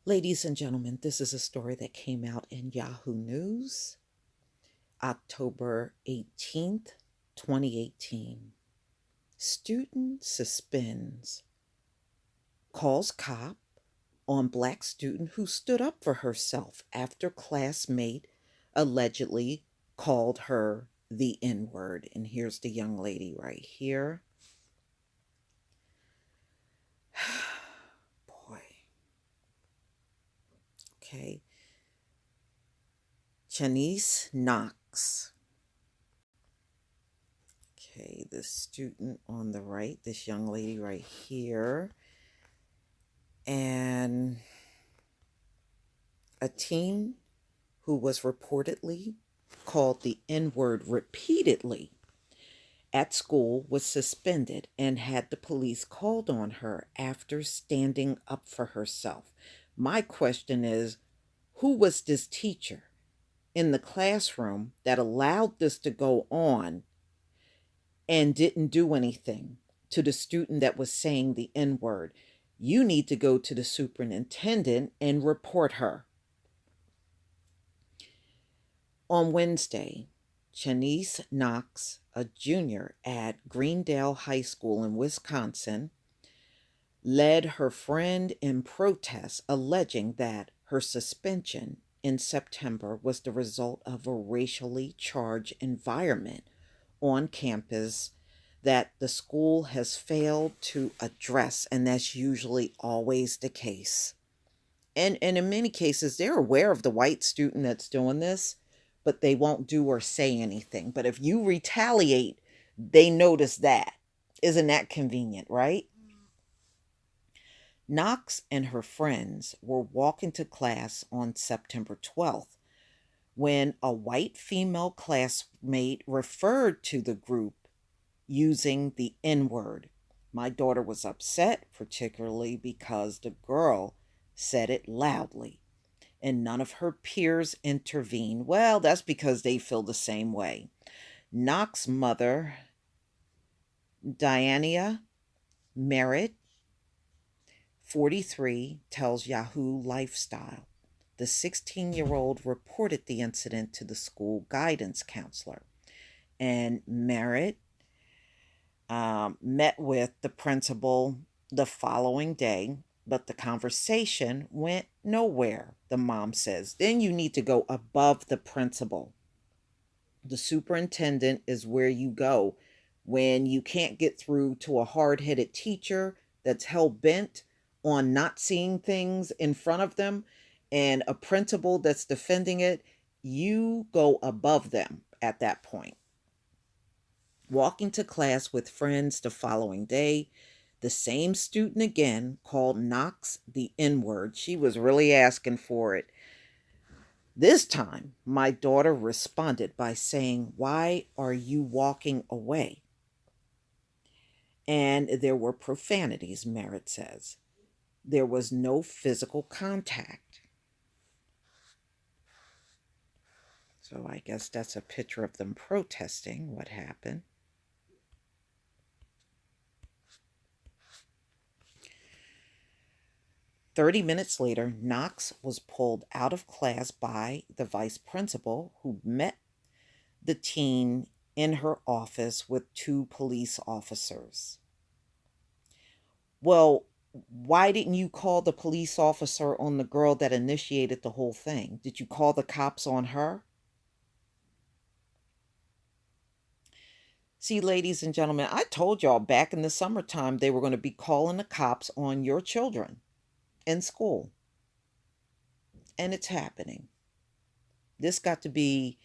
Ladies and gentlemen, this is a story that came out in Yahoo News, October 18th, 2018. Student suspends, calls cop on black student who stood up for herself after classmate allegedly called her the N word. And here's the young lady right here. Boy. Okay. Janice Knox. Okay, the student on the right, this young lady right here, and a teen who was reportedly called the N word repeatedly at school was suspended and had the police called on her after standing up for herself. My question is, who was this teacher in the classroom that allowed this to go on and didn't do anything to the student that was saying the N word? You need to go to the superintendent and report her. On Wednesday, Janice Knox, a junior at Greendale High School in Wisconsin, led her friend in protest, alleging that her suspension in September was the result of a racially charged environment on campus that the school has failed to address, and that's usually always the case. And in many cases, they're aware of the white student that's doing this, but they won't do or say anything. But if you retaliate, they notice that. Isn't that convenient, right? Knox and her friends were walking to class on September 12th when a white female classmate referred to the group using the N word. My daughter was upset, particularly because the girl said it loudly and none of her peers intervened. Well, that's because they feel the same way. Knox's mother, Diania Merritt, 43, tells Yahoo Lifestyle. The 16-year-old reported the incident to the school guidance counselor, and Merritt met with the principal the following day, but the conversation went nowhere, the mom says. Then you need to go above the principal. The superintendent is where you go when you can't get through to a hard headed teacher that's hell bent on not seeing things in front of them and a principal that's defending it. You go above them at that point. Walking to class with friends the following day, the same student again called Knox the N word. She was really asking for it. This time, my daughter responded by saying, "Why are you walking away?" And there were profanities, Merritt says. There was no physical contact. So I guess that's a picture of them protesting what happened. 30 minutes later, Knox was pulled out of class by the vice principal, who met the teen in her office with two police officers. Well, why didn't you call the police officer on the girl that initiated the whole thing? Did you call the cops on her? See, ladies and gentlemen, I told y'all back in the summertime they were going to be calling the cops on your children in school. And it's happening. This got to be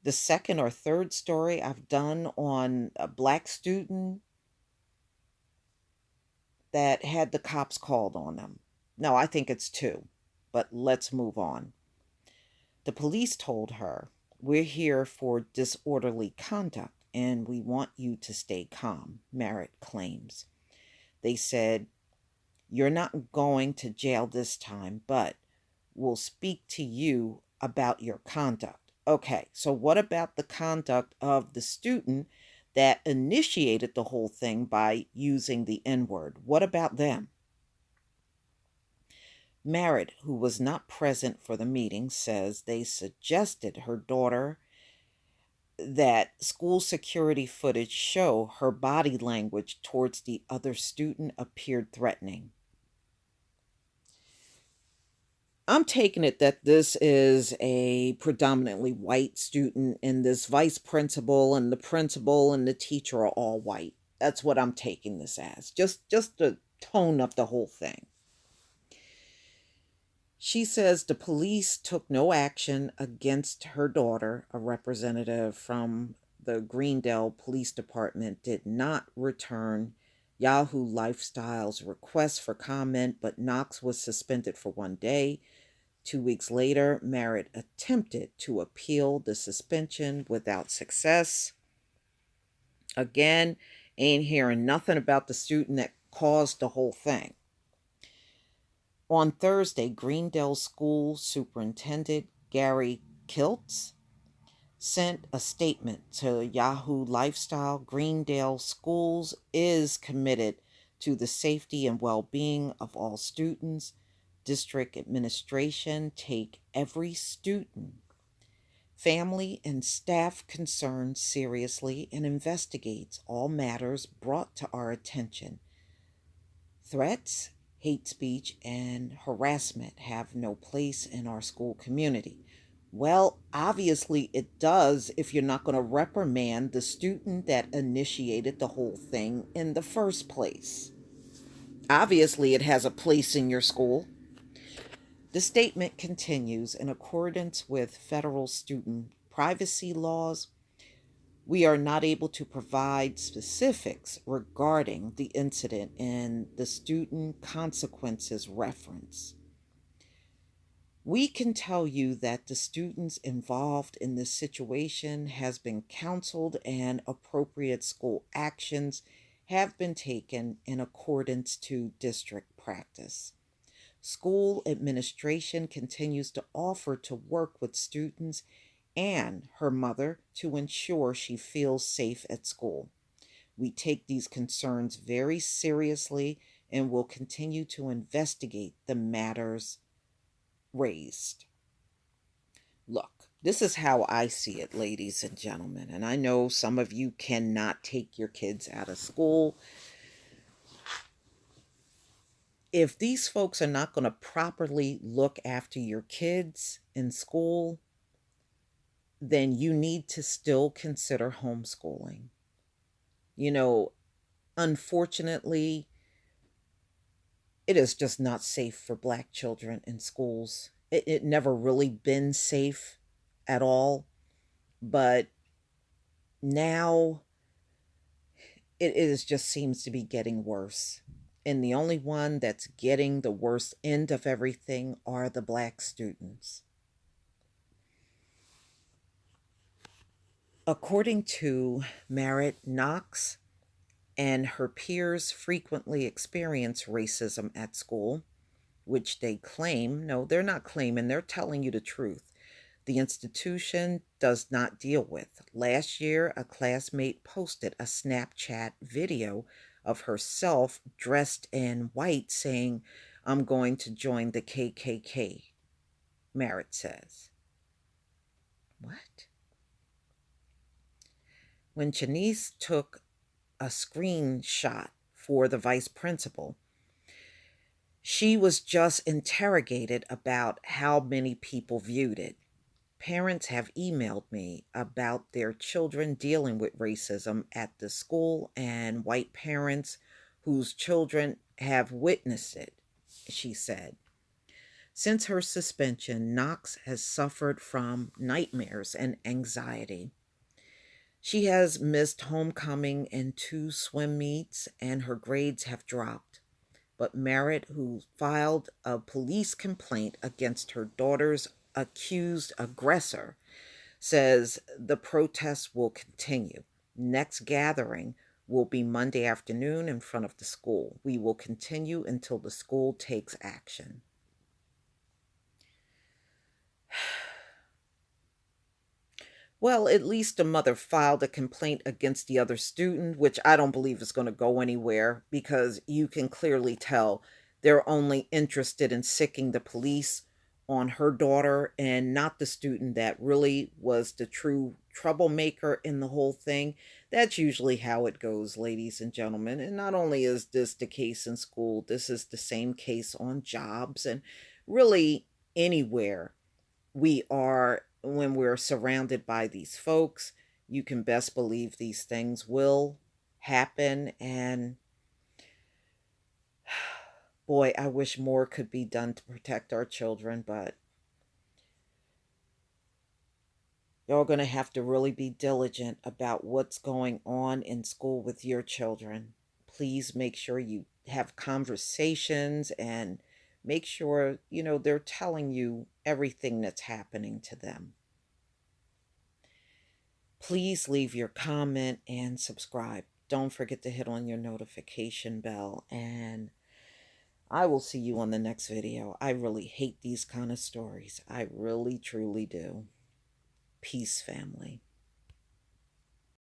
the second or third story I've done on a black student that had the cops called on them. No, I think it's two, but let's move on. The police told her, "We're here for disorderly conduct and we want you to stay calm," Merritt claims. They said, "You're not going to jail this time, but we'll speak to you about your conduct." Okay, so what about the conduct of the student that initiated the whole thing by using the N word? What about them? Merritt, who was not present for the meeting, says they suggested her daughter that school security footage show her body language towards the other student appeared threatening. I'm taking it that this is a predominantly white student, and this vice principal and the teacher are all white. That's what I'm taking this as. Just the tone of the whole thing. She says the police took no action against her daughter. A representative from the Greendale Police Department did not return Yahoo Lifestyle's request for comment, but Knox was suspended for 1 day. 2 weeks later, Merritt attempted to appeal the suspension without success. Again, ain't hearing nothing about the student that caused the whole thing. On Thursday, Greendale School Superintendent Gary Kiltz sent a statement to Yahoo Lifestyle. Greendale Schools is committed to the safety and well-being of all students. District administration take every student, family, and staff concerns seriously and investigates all matters brought to our attention. Threats, hate speech, and harassment have no place in our school community. Well, obviously it does if you're not going to reprimand the student that initiated the whole thing in the first place. Obviously, it has a place in your school. The statement continues in accordance with federal student privacy laws. We are not able to provide specifics regarding the incident and the student consequences reference. We can tell you that the students involved in this situation has been counseled and appropriate school actions have been taken in accordance to district practice. School administration continues to offer to work with students and her mother to ensure she feels safe at school. We take these concerns very seriously and will continue to investigate the matters raised. Look, this is how I see it, ladies and gentlemen, and I know some of you cannot take your kids out of school. If these folks are not going to properly look after your kids in school, then you need to still consider homeschooling. You know, unfortunately, it is just not safe for Black children in schools. It never really been safe at all, but now it is just seems to be getting worse. And the only one that's getting the worst end of everything are the Black students. According to Merritt, Knox and her peers frequently experience racism at school, which they claim, no, they're not claiming, they're telling you the truth, the institution does not deal with. Last year, a classmate posted a Snapchat video of herself dressed in white saying, "I'm going to join the KKK," Merritt says. What? When Janice took a screenshot for the vice principal, she was just interrogated about how many people viewed it. Parents have emailed me about their children dealing with racism at the school and white parents whose children have witnessed it, she said. Since her suspension, Knox has suffered from nightmares and anxiety. She has missed homecoming and 2 swim meets, and her grades have dropped. But Merritt, who filed a police complaint against her daughter's accused aggressor, says the protests will continue. Next gathering will be Monday afternoon in front of the school. We will continue until the school takes action. Well, at least the mother filed a complaint against the other student, which I don't believe is going to go anywhere because you can clearly tell They're only interested in sicking the police on her daughter and not the student that really was the true troublemaker in the whole thing. That's usually how it goes, ladies and gentlemen. And not only is this the case in school, this is the same case on jobs and really anywhere we are when we're surrounded by these folks. You can best believe these things will happen. And boy, I wish more could be done to protect our children, but you're going to have to really be diligent about what's going on in school with your children. Please make sure you have conversations and make sure, they're telling you everything that's happening to them. Please leave your comment and subscribe. Don't forget to hit on your notification bell, and I will see you on the next video. I really hate these kind of stories. I really, truly do. Peace, family.